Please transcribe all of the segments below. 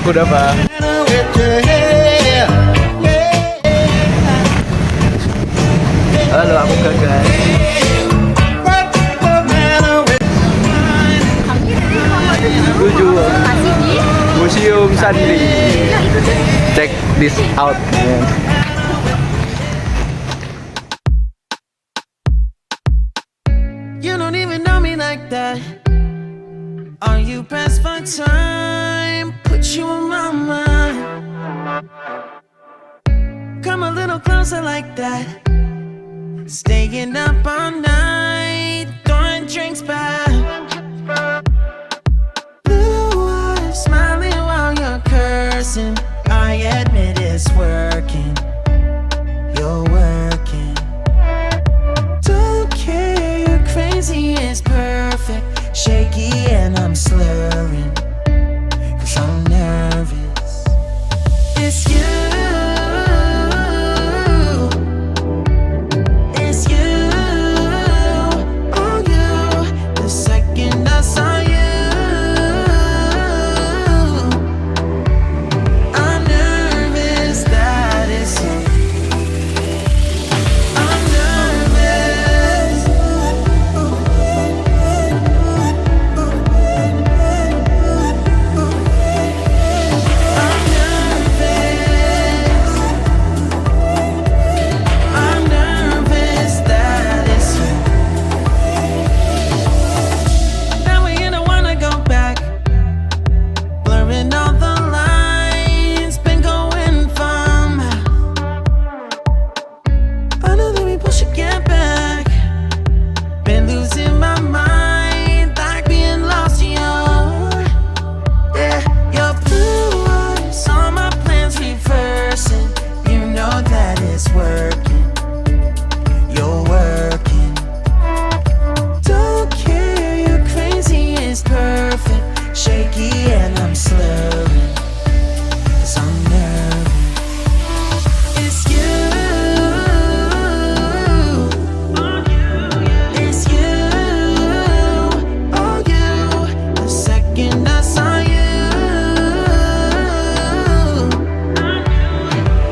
Kudapan. Halo, aku Gagas. Tuju Museum Sandi. Check this out. You don't even know me like that. Are you pressed for time? Put you on my mind. Come a little closer like that. Staying up all night, throwing drinks back. Blue eyes smiling while you're cursing. I admit it's working. You're working. Don't care, you're crazy, it's perfect. Shaky and I'm slurring, 'cause I'm nervous. It's you. It's you. Oh, you. The second I saw you, I'm nervous that it's you. I'm nervous. I'm nervous that it's you. Now we don't wanna go back, blurring all the lines, been going from. I know that we both should get back. Been losing my mind, like being lost in yeah, your blue eyes, all my plans reversing. You know that it's working. You're working. Don't care, you're crazy, it's perfect. Shaky and I'm slurring, 'cause I'm nervous. It's you. It's you. Oh, you. The second I saw you,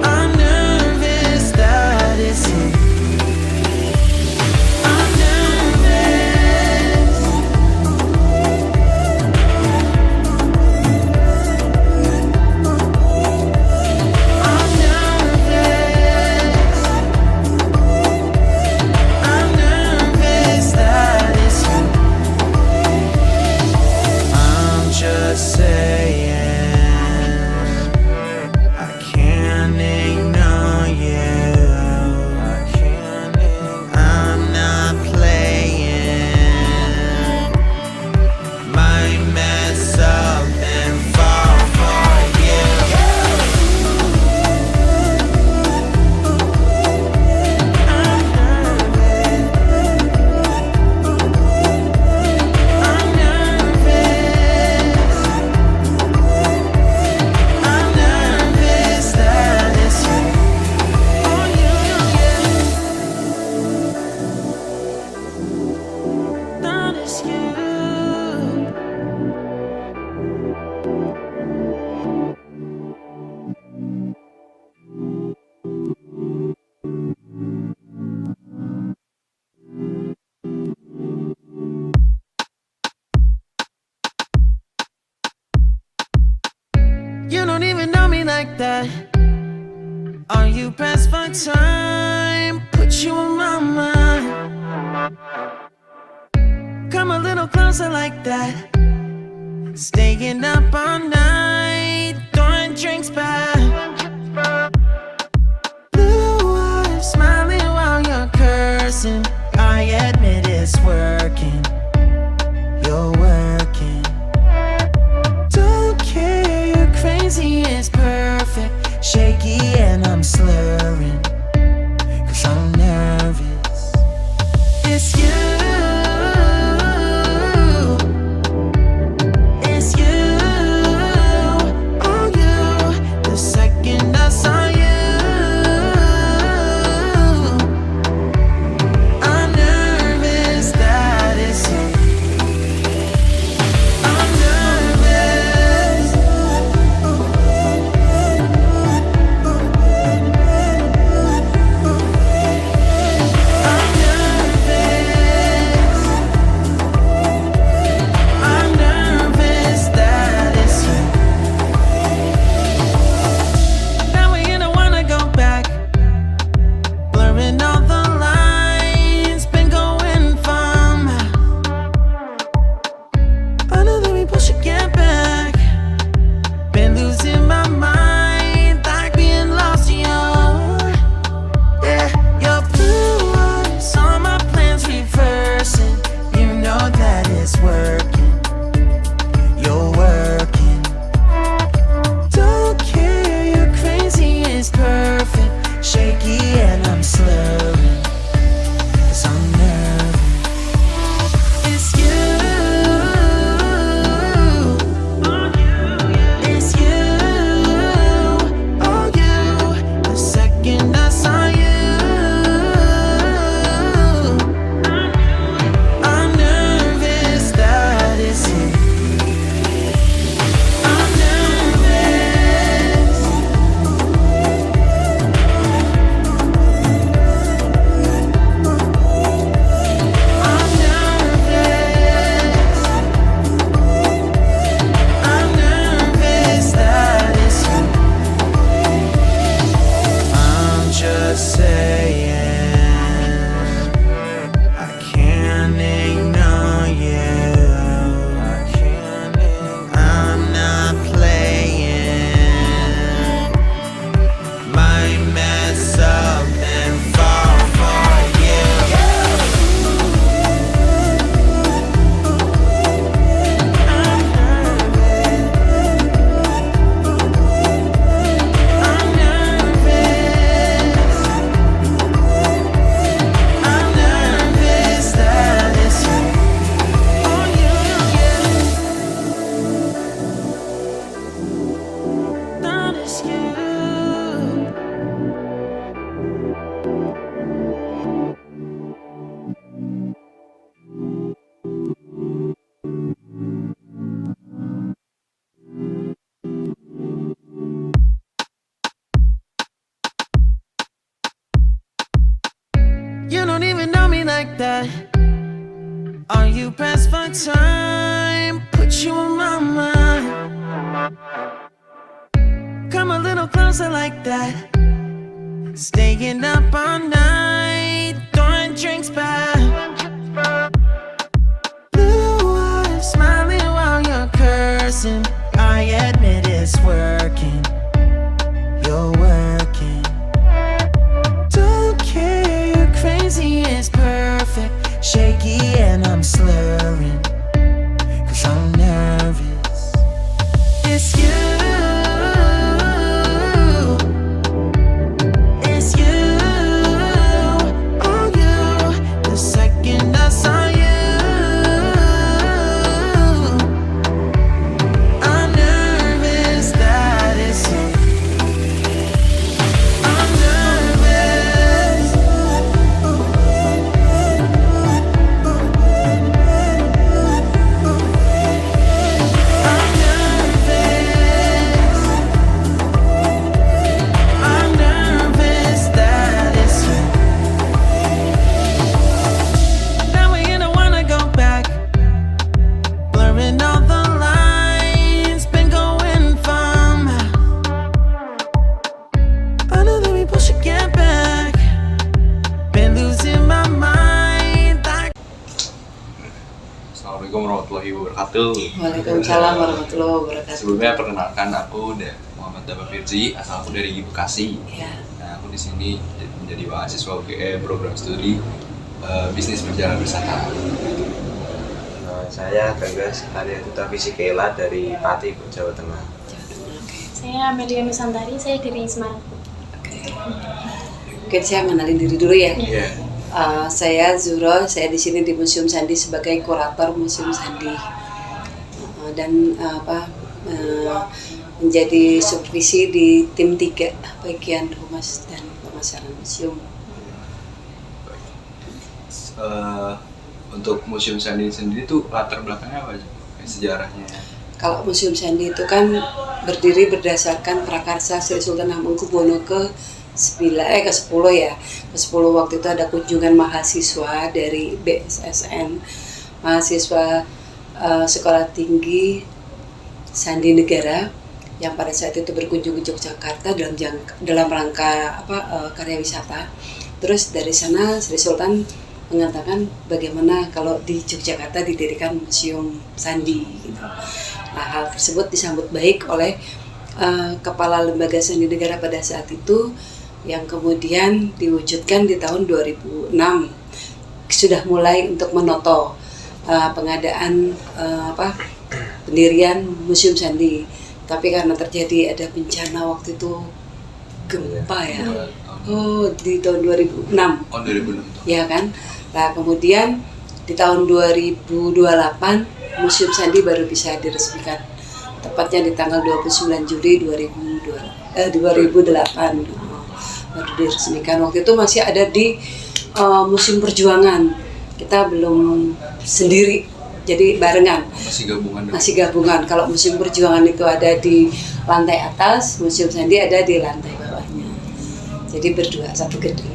I'm nervous that it's you. I'm nervous. I'm nervous. I'm nervous that it's you. I'm just saying, I can't ignore you. I'm not playing. Might mess up and fall for you. I'm nervous. I'm nervous. I'm nervous that it's you. Oh, you, that it's you. You don't even know me like that. Are you pressed for time? Put you on my mind. Come a little closer like that. Staying up all night, throwing drinks back. Blue eyes smiling while you're cursing. I admit it's working. You're working. Don't care, you're crazy, it's perfect. Shaky and I'm slurring, 'cause I'm nervous. It's you. It's you. Oh, you. The second I saw you, I'm nervous that it's you. I'm nervous. me like that? Are you pressed for time? Put you on my mind. Come a little closer like that. Staying up all night, throwing drinks back. Blue eyes smiling while you're cursing. I admit it's working. You're working. Don't care, you're crazy, it's perfect. Shaky and I'm slurring, 'cause I'm nervous. It's you. It's you. Oh, you. The second I saw you, I'm nervous that it's you. I'm nervous. I'm nervous. I'm nervous that it's you. Now we don't wanna go back. Blurring all the lines, been going from. I know that we both should get back. Been losing my mind. Like Assalamualaikum warahmatullahi wabarakatuh. Waalaikumsalam warahmatullahi wabarakatuh. Sebelumnya perkenalkan aku Muhammad Daba Firzi, asal aku dari Bekasi. Ya, Nah, aku di sini menjadi mahasiswa UGM program studi bisnis berjalan wisata. Saya Gagas Arya Duta Fisikela dari Pati, Jawa Tengah. Jawa Tengah. Oke. Saya Amelia Nusantari, saya dari Semarang. Mungkin saya mengenalin diri dulu ya. Iya. Saya Zuro, saya di sini di Museum Sandi sebagai kurator Museum Sandi. Dan menjadi supervisi di tim 3 bagian humas dan pemasaran museum. Untuk Museum Sandi sendiri tuh latar belakangnya apa aja? Sejarahnya. Kalau Museum Sandi itu kan berdiri berdasarkan prakarsa Sri Sultan Hamengkubuwono ke-10 ya. Ke-10 waktu itu ada kunjungan mahasiswa dari BSSN, mahasiswa Sekolah Tinggi Sandi Negara yang pada saat itu berkunjung ke Yogyakarta dalam rangka karya wisata. Terus dari sana Sri Sultan mengatakan bagaimana kalau di Yogyakarta didirikan Museum Sandi gitu. Nah, hal tersebut disambut baik oleh Kepala Lembaga Sandi Negara pada saat itu, yang kemudian diwujudkan di tahun 2006. Sudah mulai untuk menoto pengadaan pendirian Museum Sandi. Tapi karena terjadi ada bencana waktu itu, gempa ya. Oh, di tahun 2006. Oh, 2006. Ya kan? Nah, kemudian di tahun 2028 Museum Sandi baru bisa diresmikan. Tepatnya di tanggal 29 Juli 2008 baru diresmikan. Waktu itu masih ada di Museum Perjuangan. Kita belum sendiri, jadi barengan. Masih gabungan. Kalau Museum Perjuangan itu ada di lantai atas, Museum Sandi ada di lantai bawahnya. Jadi berdua, satu gedung.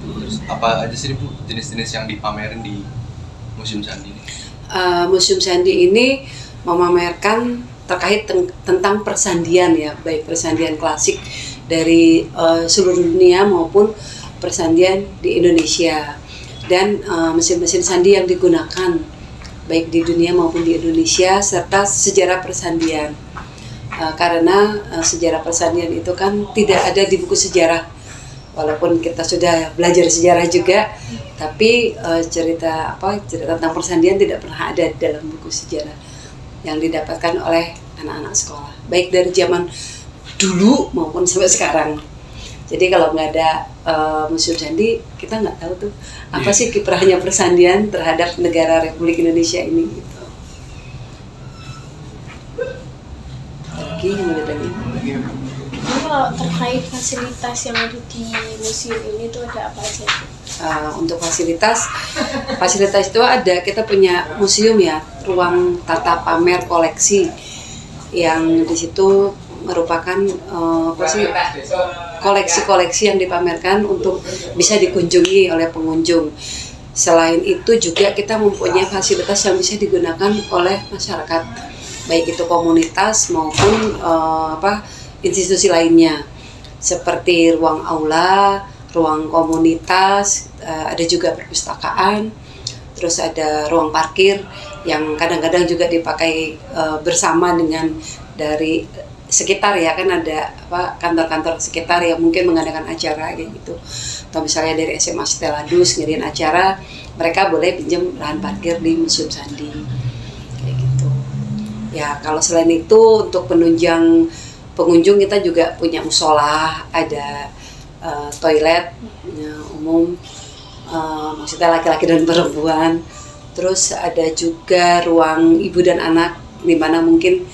Terus apa aja sih Bu jenis-jenis yang dipamerin di Museum Sandi ini? Museum Sandi ini memamerkan terkait tentang persandian ya, baik persandian klasik dari seluruh dunia maupun persandian di Indonesia, dan mesin-mesin sandi yang digunakan baik di dunia maupun di Indonesia, serta sejarah persandian. Karena sejarah persandian itu kan tidak ada di buku sejarah. Walaupun kita sudah belajar sejarah juga, tapi cerita tentang persandian tidak pernah ada dalam buku sejarah yang didapatkan oleh anak-anak sekolah, baik dari zaman dulu maupun sampai sekarang. Jadi kalau nggak ada Museum Sandi, kita nggak tahu tuh apa sih kiprahnya persandian terhadap negara Republik Indonesia ini. Gitu. Lagi yang ada tadi. Kalau terkait fasilitas yang ada di museum ini tuh ada apa aja? Untuk fasilitas itu ada, kita punya museum ya, ruang tata pamer koleksi, yang di situ merupakan koleksi-koleksi yang dipamerkan untuk bisa dikunjungi oleh pengunjung. Selain itu juga kita mempunyai fasilitas yang bisa digunakan oleh masyarakat, baik itu komunitas maupun institusi lainnya, seperti ruang aula, ruang komunitas, ada juga perpustakaan, terus ada ruang parkir yang kadang-kadang juga dipakai bersama dengan dari sekitar ya, kan ada kantor-kantor sekitar yang mungkin mengadakan acara kayak gitu, atau misalnya dari SMA Steladus ngiriin acara, mereka boleh pinjam lahan parkir di Museum Sandi kayak gitu ya. Kalau selain itu untuk penunjang pengunjung kita juga punya musola, ada toilet umum, maksudnya laki-laki dan perempuan, terus ada juga ruang ibu dan anak, di mana mungkin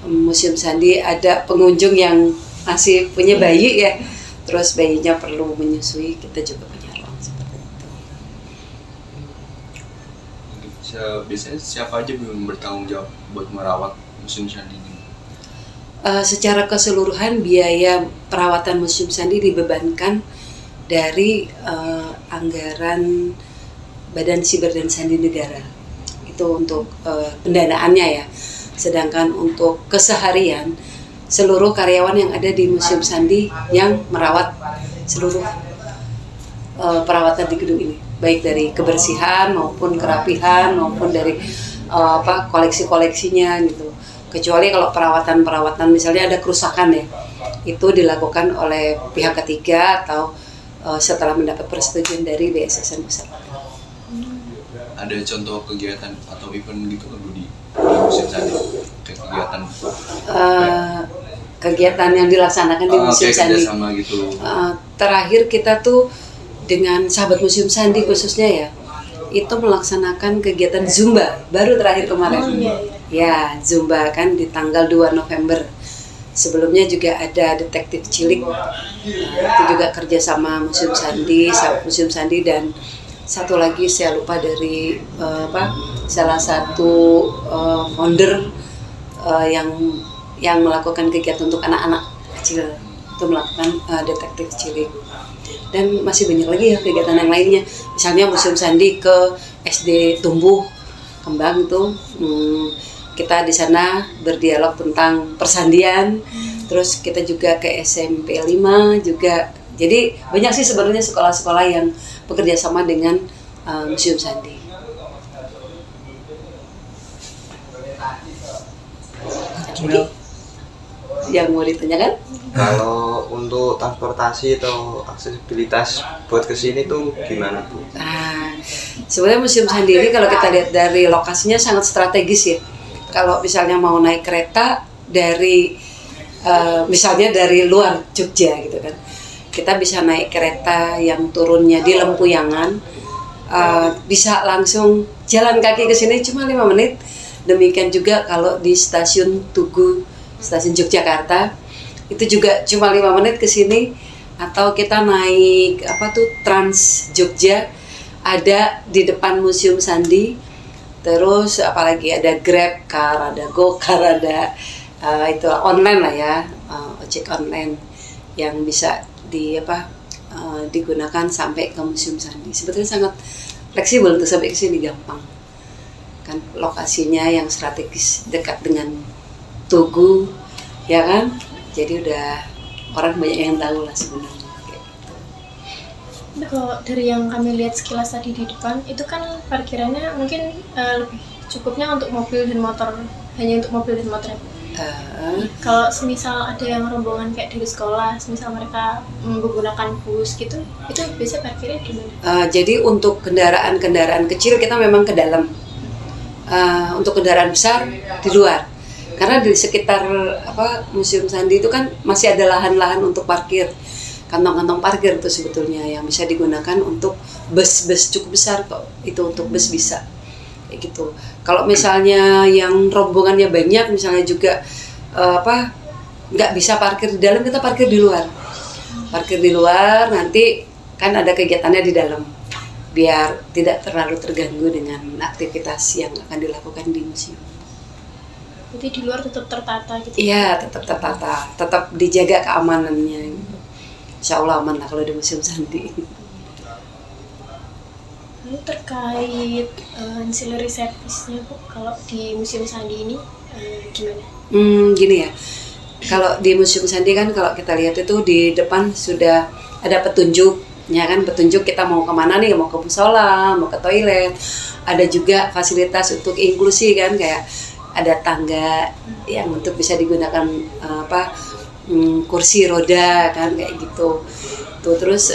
Museum Sandi ada pengunjung yang masih punya bayi ya, terus bayinya perlu menyusui, kita juga punya ruang seperti itu. Biasanya siapa aja yang bertanggung jawab buat merawat Museum Sandi ini? Secara keseluruhan biaya perawatan Museum Sandi dibebankan dari anggaran Badan Siber dan Sandi Negara, itu untuk pendanaannya ya. Sedangkan untuk keseharian, seluruh karyawan yang ada di Museum Sandi yang merawat seluruh perawatan di gedung ini, baik dari kebersihan maupun kerapihan maupun dari koleksi-koleksinya gitu. Kecuali kalau perawatan misalnya ada kerusakan ya, itu dilakukan oleh pihak ketiga atau setelah mendapat persetujuan dari BSSN pusat. Ada contoh kegiatan atau event gitu kan di Museum Sandi? Kegiatan yang dilaksanakan di Museum Sandi. Gitu. Terakhir kita tuh dengan sahabat Museum Sandi khususnya ya, itu melaksanakan kegiatan Zumba baru terakhir kemarin. Ya, Zumba kan di tanggal 2 November. Sebelumnya juga ada detektif cilik, itu juga kerja sama Museum Sandi, sahabat Museum Sandi, dan satu lagi saya lupa dari salah satu founder yang melakukan kegiatan untuk anak-anak kecil, itu melakukan detektif cilik. Dan masih banyak lagi ya kegiatan yang lainnya, misalnya Museum Sandi ke SD Tumbuh Kembang itu, kita di sana berdialog tentang persandian. Terus kita juga ke SMP 5 juga. Jadi banyak sih sebenarnya sekolah-sekolah yang bekerja sama dengan Museum Sandi. Jadi yang mau ditanyakan? Kalau untuk transportasi atau aksesibilitas buat kesini tuh gimana Bu? Sebenarnya Museum Sandi ini kalau kita lihat dari lokasinya sangat strategis ya. Kalau misalnya mau naik kereta dari misalnya dari luar Jogja gitu kan, kita bisa naik kereta yang turunnya di Lempuyangan, bisa langsung jalan kaki ke sini cuma 5 menit. Demikian juga kalau di stasiun Tugu, stasiun Yogyakarta, itu juga cuma 5 menit ke sini. Atau kita naik Trans Jogja, ada di depan Museum Sandi. Terus apalagi ada Grab Car, ada Go-Car, ada itu online lah ya, ojek online yang bisa digunakan sampai ke Museum Sandi. Sebetulnya sangat fleksibel untuk sampai ke sini, gampang. Kan lokasinya yang strategis dekat dengan Tugu, ya kan? Jadi udah orang banyak yang tahu lah sebenarnya. Kalau dari yang kami lihat sekilas tadi di depan, itu kan parkirannya mungkin lebih cukupnya untuk mobil dan motor, hanya untuk mobil dan motor. Kalau semisal ada yang rombongan kayak dari sekolah, semisal mereka menggunakan bus gitu, itu biasa parkirnya di mana? Jadi untuk kendaraan-kendaraan kecil kita memang ke dalam. Untuk kendaraan besar di luar. Karena di sekitar Museum Sandi itu kan masih ada lahan-lahan untuk parkir. Kantong-kantong parkir itu sebetulnya yang bisa digunakan untuk bus-bus cukup besar kok. Itu untuk bus bisa. Kayak gitu. Kalau misalnya yang rombongannya banyak, misalnya juga nggak bisa parkir di dalam, kita parkir di luar. Parkir di luar, nanti kan ada kegiatannya di dalam, biar tidak terlalu terganggu dengan aktivitas yang akan dilakukan di museum. Jadi di luar tetap tertata gitu? Iya, tetap tertata, tetap dijaga keamanannya. Insya Allah aman lah kalau di Museum Sandi. Lalu terkait ancillary service-nya Bu, kalau di Museum Sandi ini gimana? Gini ya, kalau di Museum Sandi kan kalau kita lihat itu di depan sudah ada petunjuk, ya kan, petunjuk kita mau kemana nih, mau ke musola, mau ke toilet. Ada juga fasilitas untuk inklusi kan, kayak ada tangga yang untuk bisa digunakan kursi roda kan, kayak gitu. Tuh, terus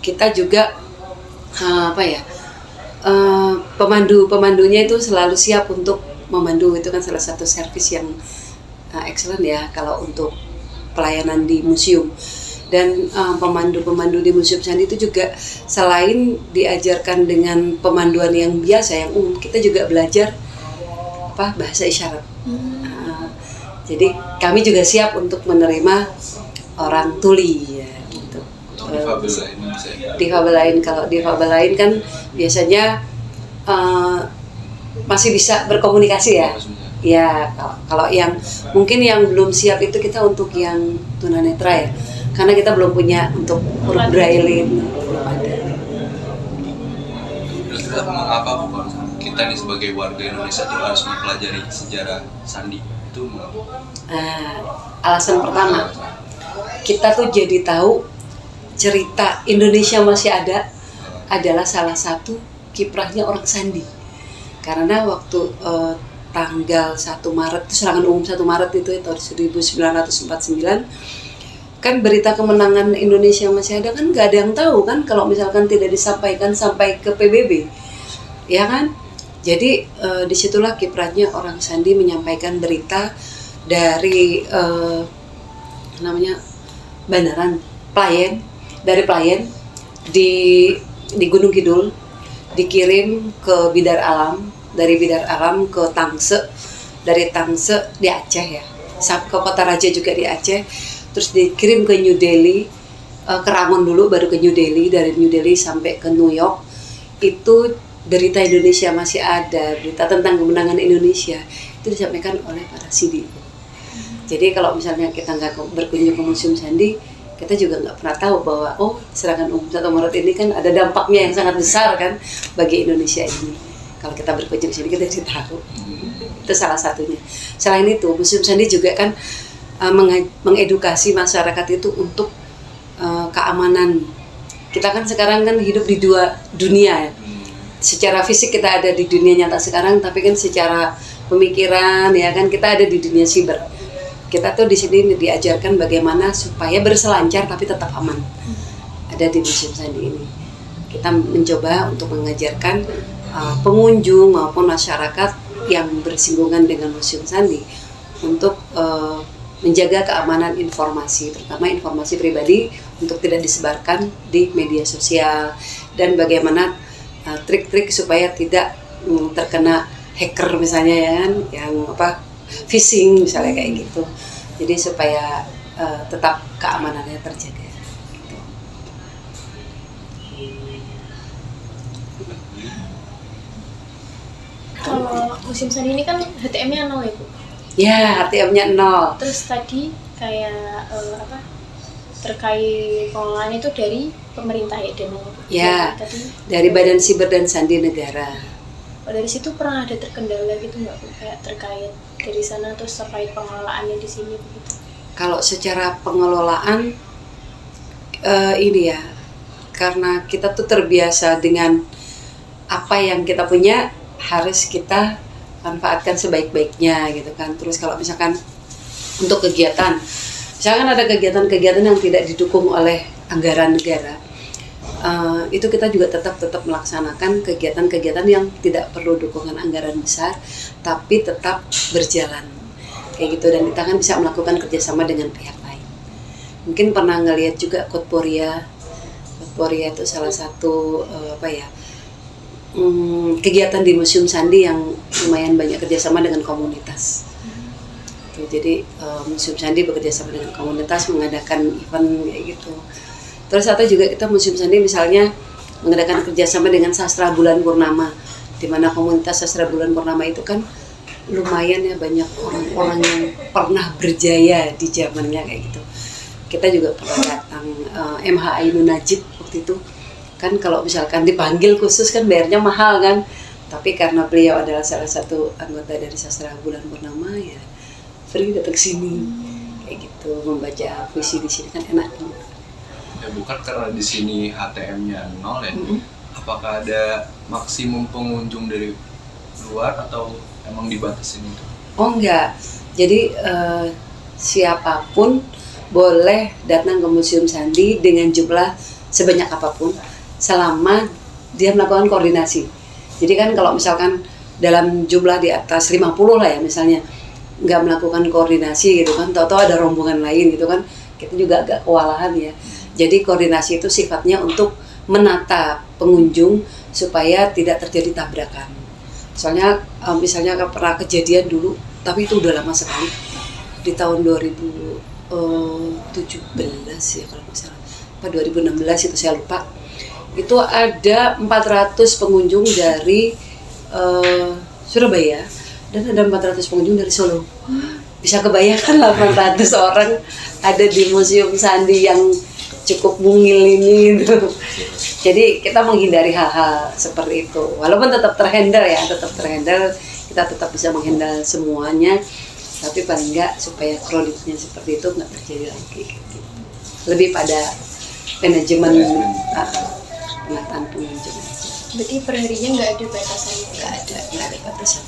kita juga pemandunya itu selalu siap untuk memandu. Itu kan salah satu servis yang excellent ya kalau untuk pelayanan di museum. Dan pemandu-pemandu di Museum Sandi itu juga selain diajarkan dengan pemanduan yang biasa, yang umum, kita juga belajar bahasa isyarat. Jadi kami juga siap untuk menerima orang tuli ya, untuk difabel lain bisa ya? Difabel lain. Kalau difabel lain kan biasanya masih bisa berkomunikasi ya. Ya, kalau yang mungkin yang belum siap itu kita untuk yang tunanetra ya. Karena kita belum punya untuk huruf braille, belum ada. Kira-kira mengapa bukan kita nih sebagai warga Indonesia itu harus mempelajari sejarah Sandi? Itu Alasan pertama, kita tuh jadi tahu cerita Indonesia masih ada adalah salah satu kiprahnya orang Sandi. Karena waktu tanggal 1 Maret, itu serangan umum 1 Maret itu tahun 1949, kan berita kemenangan Indonesia masih ada kan, nggak ada yang tahu kan kalau misalkan tidak disampaikan sampai ke PBB, ya kan? Jadi disitulah kiprahnya orang Sandi menyampaikan berita dari Bandaran Playen, dari Playen di Gunung Kidul, dikirim ke Bidar Alam, dari Bidar Alam ke Tangse, dari Tangse di Aceh ya, sampai ke Kota Raja juga di Aceh, terus dikirim ke New Delhi, ke Rangon dulu baru ke New Delhi, dari New Delhi sampai ke New York. Itu berita Indonesia masih ada, berita tentang kemenangan Indonesia itu disampaikan oleh para Sidi. Jadi kalau misalnya kita nggak berkunjung ke Museum Sandi, kita juga nggak pernah tahu bahwa serangan umum 1 Maret ini kan ada dampaknya yang sangat besar kan bagi Indonesia ini. Kalau kita berkunjung sini kita jadi tahu. Itu salah satunya. Selain itu, Museum Sandi juga kan mengedukasi masyarakat itu untuk keamanan. Kita kan sekarang kan hidup di dua dunia ya. Secara fisik kita ada di dunia nyata sekarang, tapi kan secara pemikiran ya kan kita ada di dunia siber. Kita tuh di sini diajarkan bagaimana supaya berselancar tapi tetap aman. Ada di Museum Sandi ini. Kita mencoba untuk mengajarkan pengunjung maupun masyarakat yang bersinggungan dengan Museum Sandi untuk menjaga keamanan informasi, terutama informasi pribadi, untuk tidak disebarkan di media sosial, dan bagaimana trik-trik supaya tidak terkena hacker misalnya ya kan, yang phishing misalnya kayak gitu. Jadi supaya tetap keamanannya terjaga. Gitu. Kalau Museum Sandi ini kan HTM-nya 0 ya Bu? Ya, HTM-nya 0. Terus tadi kayak terkait pengelolaan itu dari pemerintah ya, dananya Bu? Ya, dari Badan Siber dan Sandi Negara. Dari situ pernah ada terkendala gitu nggak Bu? Kayak terkait dari sana terus terkait pengelolaannya di sini begitu? Kalau secara pengelolaan ini ya, karena kita tuh terbiasa dengan apa yang kita punya harus kita manfaatkan sebaik-baiknya gitu kan. Terus kalau misalkan untuk kegiatan, misalkan ada kegiatan-kegiatan yang tidak didukung oleh anggaran negara, itu kita juga tetap melaksanakan kegiatan-kegiatan yang tidak perlu dukungan anggaran besar, tapi tetap berjalan kayak gitu. Dan kita kan bisa melakukan kerjasama dengan pihak lain. Mungkin pernah ngelihat juga Kotporia itu salah satu kegiatan di Museum Sandi yang lumayan banyak kerjasama dengan komunitas. Jadi Museum Sandi bekerjasama dengan komunitas mengadakan event kayak gitu. Terus atau juga kita Museum Sandi misalnya mengadakan kerjasama dengan Sastra Bulan Purnama, di mana komunitas Sastra Bulan Purnama itu kan lumayan ya, banyak orang-orang yang pernah berjaya di zamannya kayak gitu. Kita juga pernah datang MH Ainun Najib waktu itu Kan kalau misalkan dipanggil khusus kan bayarnya mahal kan. Tapi karena beliau adalah salah satu anggota dari Sastra Bulan Purnama ya free datang ke sini. Kayak gitu, membaca puisi di sini kan enak. Ya bukan karena di sini HTM-nya 0 ya. Apakah ada maksimum pengunjung dari luar atau emang dibatasin itu? Oh enggak. Jadi siapapun boleh datang ke Museum Sandi dengan jumlah sebanyak apapun selama dia melakukan koordinasi. Jadi kan kalau misalkan dalam jumlah di atas 50 lah ya misalnya nggak melakukan koordinasi gitu kan, tahu-tahu ada rombongan lain gitu kan, kita juga agak kewalahan ya. Jadi koordinasi itu sifatnya untuk menata pengunjung supaya tidak terjadi tabrakan. Soalnya misalnya pernah kejadian dulu, tapi itu udah lama sekali, di tahun 2017 ya kalau nggak salah, apa 2016 itu saya lupa. Itu ada 400 pengunjung dari Surabaya dan ada 400 pengunjung dari Solo. Bisa kebayangkan 800 orang ada di Museum Sandi yang cukup mungil ini gitu. Jadi kita menghindari hal-hal seperti itu. Walaupun tetap terhandle ya, kita tetap bisa menghandle semuanya. Tapi paling enggak supaya kroniknya seperti itu nggak terjadi lagi. Lebih pada manajemen penataan pengunjung. Berarti perharinya nggak ada batasannya? Nggak ada batasan.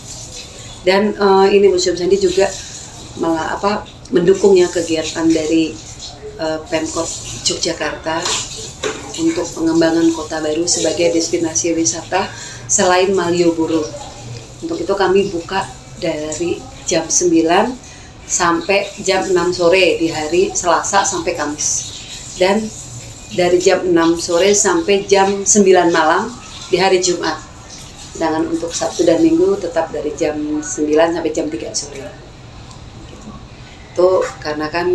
Dan ini Museum Sandi juga mendukung ya kegiatan dari Pemkot Yogyakarta untuk pengembangan Kota Baru sebagai destinasi wisata selain Malioboro. Untuk itu kami buka dari jam 9 sampai jam 6 sore di hari Selasa sampai Kamis. Dan dari jam 6 sore sampai jam 9 malam di hari Jumat. Sedangkan untuk Sabtu dan Minggu tetap dari jam 9 sampai jam 3 sore. Gitu. Itu karena kan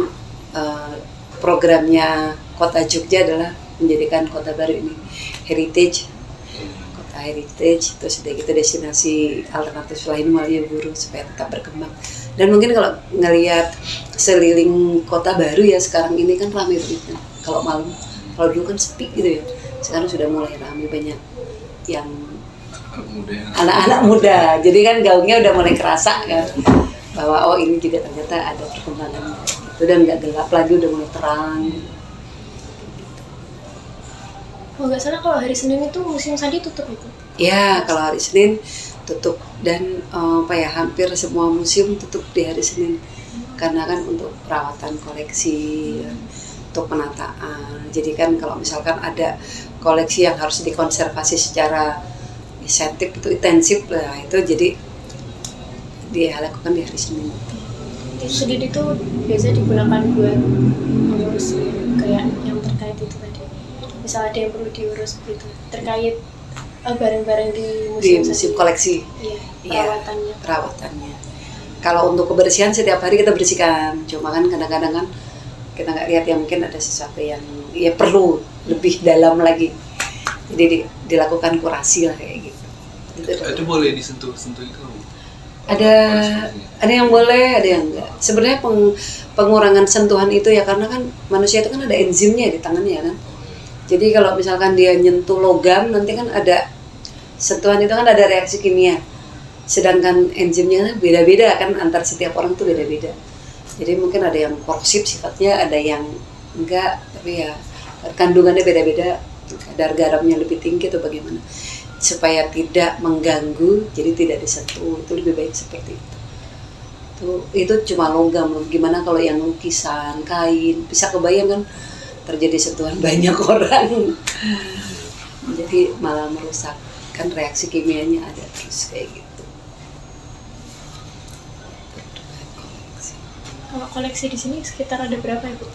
programnya Kota Jogja adalah menjadikan Kota Baru ini heritage, kota heritage, terus udah gitu destinasi alternatif lain Malioboro supaya tetap berkembang. Dan mungkin kalau ngelihat seliling Kota Baru ya sekarang ini kan ramai banget kalau malam. Kalau dulu kan sepi gitu ya, sekarang sudah mulai ramai banyak yang anak-anak muda. Jadi kan gaungnya udah mulai kerasa kan bahwa oh ini juga ternyata ada perkembangan itu dan nggak gelap lagi, udah mulai terang. Kalau nggak salah kalau hari Senin itu Museum Sandi tutup itu? Ya kalau hari Senin tutup dan hampir semua museum tutup di hari Senin karena kan untuk perawatan koleksi, ya, untuk penataan. Jadi kan kalau misalkan ada koleksi yang harus dikonservasi secara intensif lah itu jadi dia lakukan di hari Senin. Senin itu biasa digunakan buat mengurus kayak yang terkait itu tadi. Misal ada yang perlu diurus gitu terkait barang-barang di museum koleksi. Iya, perawatannya. Kalau untuk kebersihan setiap hari kita bersihkan. Cuma kan kadang-kadang kan kita nggak lihat ya mungkin ada sesuatu yang ya perlu lebih dalam lagi. Jadi dilakukan kurasi lah kayak gitu. Itu boleh disentuh-sentuh itu? Ada yang boleh, ada yang enggak. Sebenarnya pengurangan sentuhan itu ya karena kan manusia itu kan ada enzimnya di tangannya kan. Jadi kalau misalkan dia nyentuh logam nanti kan ada sentuhan itu kan ada reaksi kimia. Sedangkan enzimnya kan beda-beda kan antar setiap orang tuh beda-beda. Jadi mungkin ada yang korosif sifatnya, ada yang enggak, tapi ya kandungannya beda-beda. Kadar garamnya lebih tinggi atau bagaimana. Supaya tidak mengganggu, jadi tidak disentuh, itu lebih baik seperti itu. Itu cuma logam, gimana kalau yang lukisan, kain, bisa kebayang kan terjadi sentuhan banyak orang. Jadi malah merusak, kan reaksi kimianya ada terus kayak gitu. Kalau koleksi di sini sekitar ada berapa Ibu?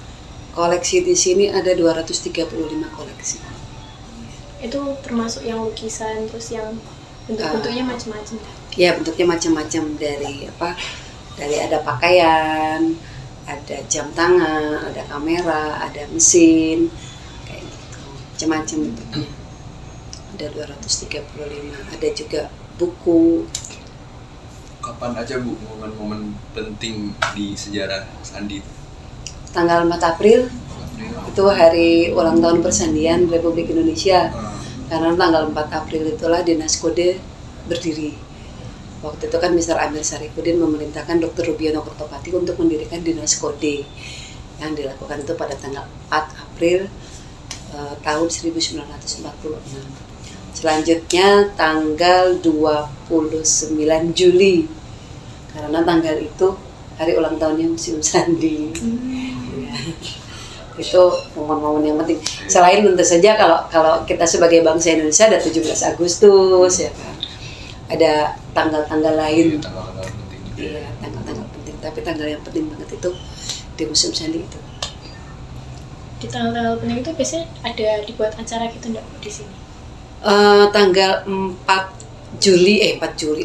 Koleksi di sini ada 235 koleksi. Itu termasuk yang lukisan, terus yang bentuk-bentuknya macam-macam. Ya bentuknya macam-macam dari ada pakaian, ada jam tangan, ada kamera, ada mesin, kayak gitu, macam-macam bentuknya. Ada 235, ada juga buku. Kapan aja Bu momen-momen penting di sejarah Sandi? Tanggal 4 April April. Itu hari ulang tahun persandian Republik Indonesia. Karena tanggal 4 April itulah Dinas Kode berdiri. Waktu itu kan Mr. Amir Sarifudin memerintahkan Dr. Rubiono Kertopati untuk mendirikan Dinas Kode yang dilakukan itu pada tanggal 4 April tahun 1946. Selanjutnya tanggal 29 Juli karena tanggal itu hari ulang tahunnya Museum Sandi. Ya. Itu momen-momen yang penting. Selain tentu saja kalau kita sebagai bangsa Indonesia ada 17 Agustus ya kan. Ada tanggal-tanggal lain. Tanggal-tanggal penting. Iya, tanggal-tanggal penting. Tapi tanggal yang penting banget itu di Museum Sandi itu. Di tanggal-tanggal penting itu biasanya ada dibuat acara gitu enggak di sini? Tanggal 4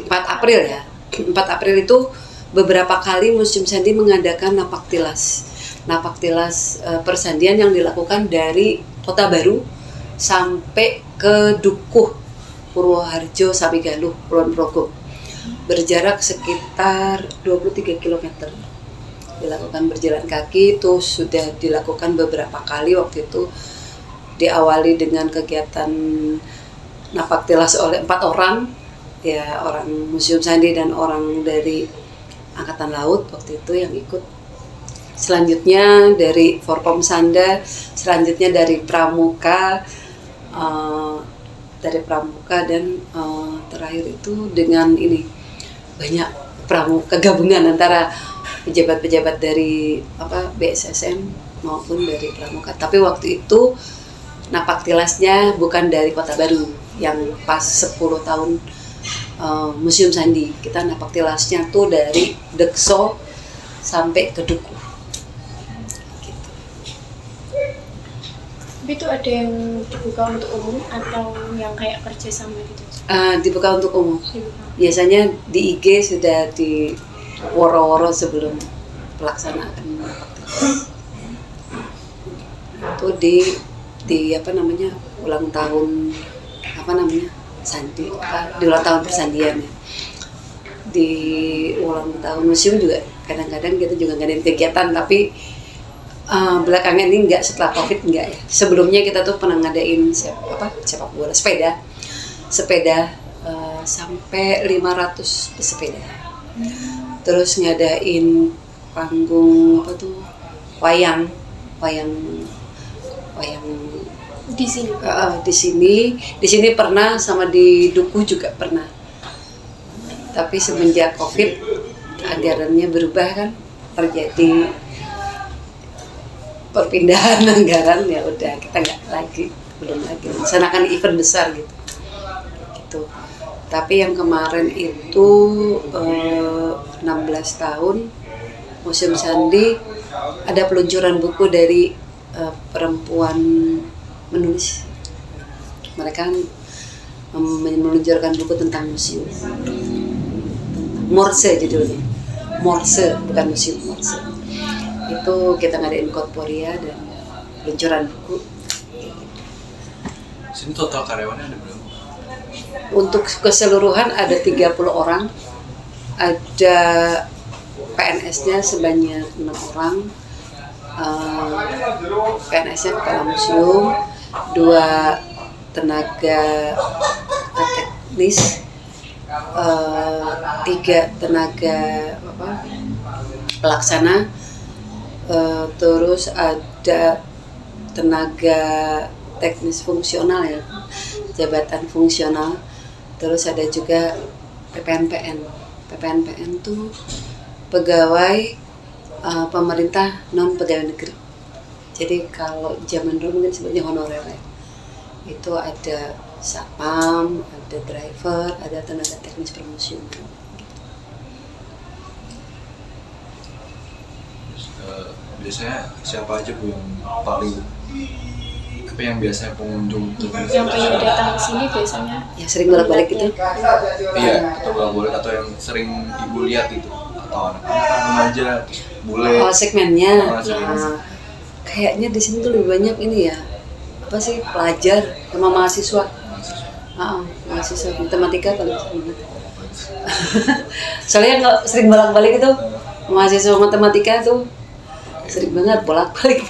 April ya. 4 April itu beberapa kali Museum Sandi mengadakan napak tilas. Napak tilas persandian yang dilakukan dari Kota Baru sampai ke Dukuh, Purwoharjo, Sapigaluh, Kulon Progo. Berjarak sekitar 23 km. Dilakukan berjalan kaki itu sudah dilakukan beberapa kali. Waktu itu diawali dengan kegiatan napak tilas oleh 4 orang, ya orang Museum Sandi dan orang dari Angkatan Laut waktu itu yang ikut. Selanjutnya dari Forkom Sanda, selanjutnya dari Pramuka, dan terakhir itu dengan ini banyak pramuka gabungan antara pejabat-pejabat dari BSSM maupun dari Pramuka. Tapi waktu itu napak tilasnya bukan dari Kota Baru yang pas 10 tahun Museum Sandi. Kita napak tilasnya tuh dari Dekso sampai ke Dukuh. Gitu. Tapi itu ada yang dibuka untuk umum atau yang kayak kerja sama gitu? Dibuka untuk umum. Dibuka. Biasanya di IG sudah di woro-woro sebelum pelaksanaan napak tilas. Itu di ulang tahun Sandi, di ulang tahun persandian ya. Di ulang tahun museum juga kadang-kadang kita juga ngadain kegiatan, tapi belakangan ini enggak, setelah Covid enggak ya. Sebelumnya kita tuh pernah ngadain sepak bola, sepeda sampai 500 pesepeda. Terus ngadain panggung wayang Di sini. Di sini pernah, sama di Dukuh juga pernah. Tapi semenjak Covid anggarannya berubah kan, terjadi perpindahan anggaran, ya udah kita belum lagi melaksanakan event besar gitu. Tapi yang kemarin itu 16 tahun Museum Sandi ada peluncuran buku dari perempuan menulis. Mereka meluncurkan buku tentang museum. Morse judulnya. Morse, bukan museum, Morse. Itu kita ngadain Korporia dan peluncuran buku. Sini total karyawannya ada berapa? Untuk keseluruhan ada 30 orang. Ada PNS-nya sebanyak 6 orang. PNS-nya kepala museum, 2 tenaga teknis, 3 tenaga pelaksana, terus ada tenaga teknis fungsional ya, jabatan fungsional, terus ada juga PPNPN. PPNPN tuh pegawai pemerintah non pegawai negeri. Jadi kalau zaman dulu mungkin sebutnya honorer ya. Itu ada satpam, ada driver, ada tenaga teknis permuseum. Biasanya siapa aja Bu yang paling yang biasanya pengunjung yang pengen datang ke sini biasanya yang sering bolak-balik gitu? Iya, atau bolak-balik atau yang sering Ibu lihat itu, atau anak-anak remaja, bule. Oh, segmennya. Segmen. Kayaknya di sini tuh lebih banyak ini ya. Pelajar sama mahasiswa. Mahasiswa matematika paling sering. Soalnya kalau sering bolak-balik itu mahasiswa matematika tuh sering banget bolak-balik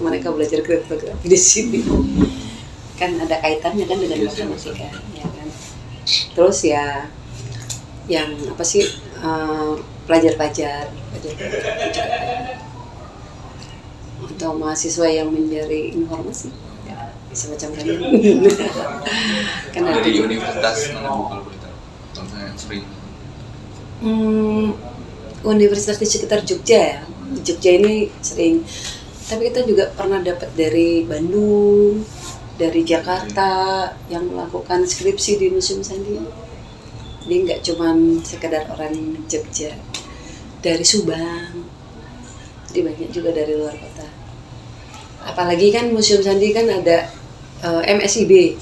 mereka belajar kriptografi di sini. Kan ada kaitannya kan dengan matematika, ya kan. Terus ya yang apa sih pelajar-pelajar itu juga ada. Atau mahasiswa yang mencari informasi ya, semacam kan. Kan ada Dari universitas mana Bu kalau boleh tahu? Contohnya yang sering. Universitas di sekitar Jogja ya. Di Jogja ini sering. Tapi kita juga pernah dapat dari Bandung, dari Jakarta yang melakukan skripsi di Museum Sandi. Jadi nggak cuman sekedar orang Jogja, dari Subang, jadi banyak juga dari luar kota. Apalagi kan Museum Sandi kan ada MSIB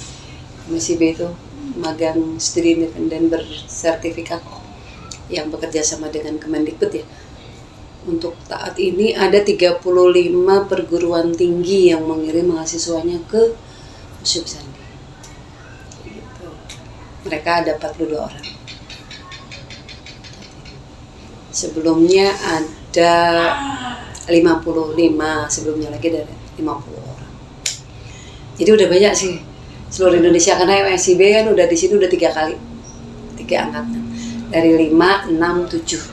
itu magang studi independen bersertifikat yang bekerja sama dengan Kemendikbud ya. Untuk saat ini ada 35 perguruan tinggi yang mengirim mahasiswanya ke Museum Sandi. Gitu. Mereka ada 42 orang. Sebelumnya ada 55, sebelumnya lagi ada 50 orang. Jadi udah banyak sih seluruh Indonesia, karena MSIB kan udah di sini udah 3 kali, 3 angkatan. Dari 5, 6, 7.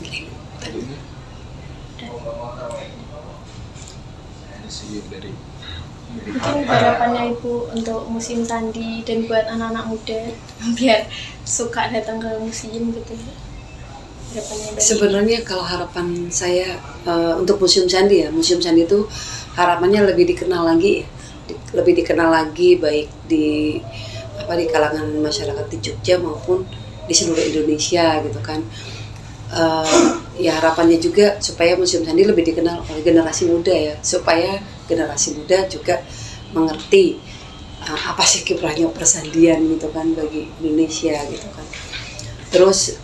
Dari Mungkin harapannya Ibu untuk Museum Sandi dan buat anak-anak muda biar suka datang ke museum gitu. Harapannya dari Sebenarnya kalau harapan saya untuk Museum Sandi ya, Museum Sandi itu harapannya lebih dikenal lagi, baik di di kalangan masyarakat di Jogja maupun di seluruh Indonesia gitu kan. Ya harapannya juga supaya Museum Sandi lebih dikenal oleh generasi muda ya, supaya generasi muda juga mengerti apa sih kiprahnya persandian gitu kan bagi Indonesia gitu kan. Terus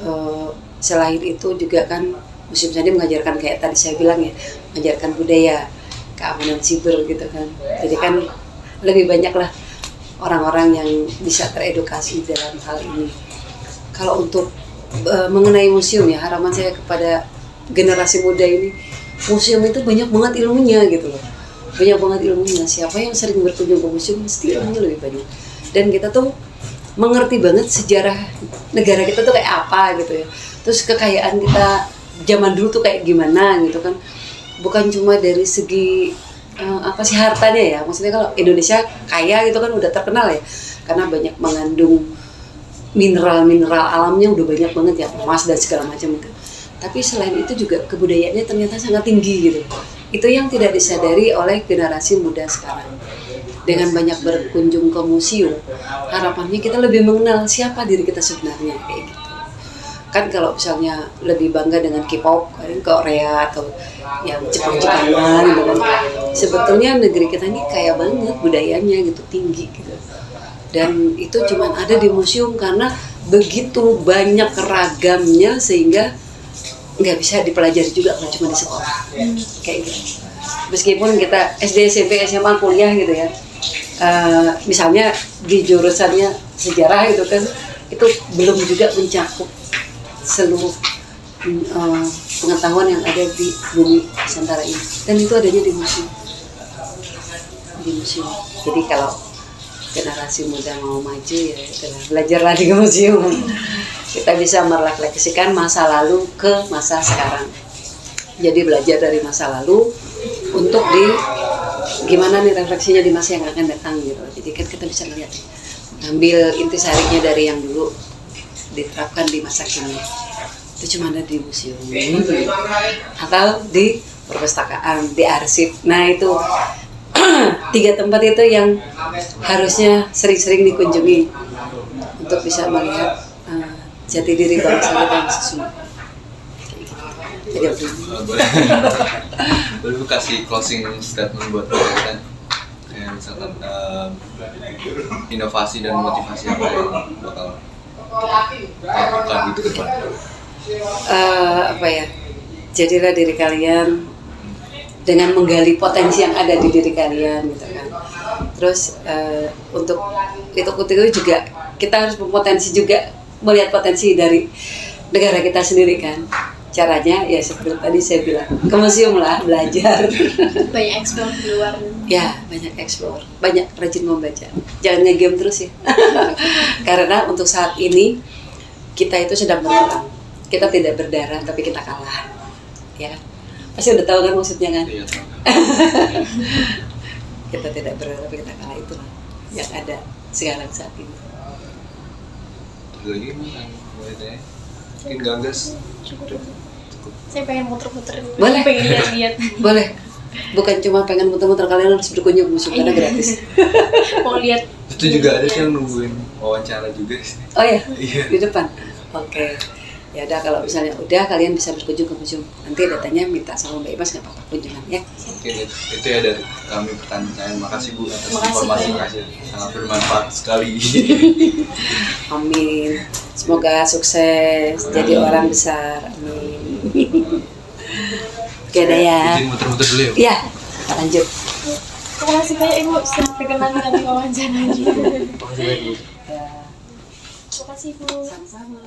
selain itu juga kan Museum Sandi mengajarkan kayak tadi saya bilang ya, mengajarkan budaya, keamanan siber gitu kan. Jadi kan lebih banyak lah orang-orang yang bisa teredukasi dalam hal ini. Kalau untuk mengenai museum ya, harapan saya kepada generasi muda ini, museum itu banyak banget ilmunya gitu loh, banyak banget ilmunya. Siapa yang sering berkunjung ke museum pasti ilmunya lebih banyak, dan kita tuh mengerti banget sejarah negara kita tuh kayak apa gitu ya, terus kekayaan kita zaman dulu tuh kayak gimana gitu kan. Bukan cuma dari segi hartanya ya, maksudnya kalau Indonesia kaya gitu kan udah terkenal ya, karena banyak mengandung mineral alamnya udah banyak banget ya, emas dan segala macam itu. Tapi selain itu juga kebudayaannya ternyata sangat tinggi gitu. Itu yang tidak disadari oleh generasi muda sekarang. Dengan banyak berkunjung ke museum, harapannya kita lebih mengenal siapa diri kita sebenarnya kayak gitu. Kan kalau misalnya lebih bangga dengan K-pop, Korea atau yang Jepang-Jepangan gitu kan. Sebetulnya negeri kita ini kaya banget budayanya gitu, tinggi gitu. Dan itu cuma ada di museum karena begitu banyak ragamnya sehingga nggak bisa dipelajari juga kalau cuma di sekolah kayak gitu. Meskipun kita SD, SMP, SMA, kuliah gitu ya, misalnya di jurusannya sejarah gitu kan, itu belum juga mencakup seluruh pengetahuan yang ada di bumi Nusantara ini, dan itu adanya di museum. Jadi kalau generasi muda mau maju ya belajarlah di museum. Kita bisa merefleksikan masa lalu ke masa sekarang. Jadi belajar dari masa lalu untuk gimana nih refleksinya di masa yang akan datang gitu. Jadi kan kita bisa lihat, ambil intisarinya dari yang dulu diterapkan di masa kini. Itu cuma ada di museum atau di perpustakaan, di arsip. Nah itu 3 tempat itu yang harusnya sering-sering dikunjungi untuk bisa melihat jati diri bangsa kita yang sesungguhnya. Jadi boleh kasih closing statement buat kita, kayak misalkan inovasi dan motivasi apa yang bakal lakukan gitu ke depan. Jadilah diri kalian dengan menggali potensi yang ada di diri kalian gitu kan. Terus untuk itu juga kita harus berpotensi juga, melihat potensi dari negara kita sendiri kan. Caranya ya seperti tadi saya bilang, ke museum lah belajar. Banyak eksplor di luar. Ya, banyak explore, banyak rajin membaca. Jangan nge-game terus ya. Karena untuk saat ini kita itu sedang berperang. Kita tidak berdarah tapi kita kalah. Ya. Pasti udah tahu kan maksudnya kan? Iya, tahu. Kita tidak berdarah tapi kita kalah, itulah yang ada sekarang saat ini. Lagi kan mulai tanya. Mungkin gagas. Saya pengen muter-muter. Boleh. Pengen lihat-lihat. Boleh. Bukan cuma pengen muter-muter, kalian harus berkunjung museum karena gratis. Mau lihat. Itu juga ada sih yang nungguin wawancara juga sih. Oh ya, Iya. di depan. Oke. Ya udah, kalau misalnya udah kalian bisa berkunjung ke museum. Nanti datanya minta sama Mbak Imas, nggak apa-apa kunjungan ya. Mungkin itu ya dari kami pertanyaan. Makasih Bu atas Makasih informasi banyak. sangat bermanfaat sekali. Amin. Semoga sukses jadi orang besar. Amin. Oke dah ya. Izin muter-muter dulu ya. Bu? Iya, lanjut. Terima kasih banyak Ibu sudah berkenan dengan wawancaranya. Makasih banyak, Bu. Ya, Terima kasih Bu. sama-sama.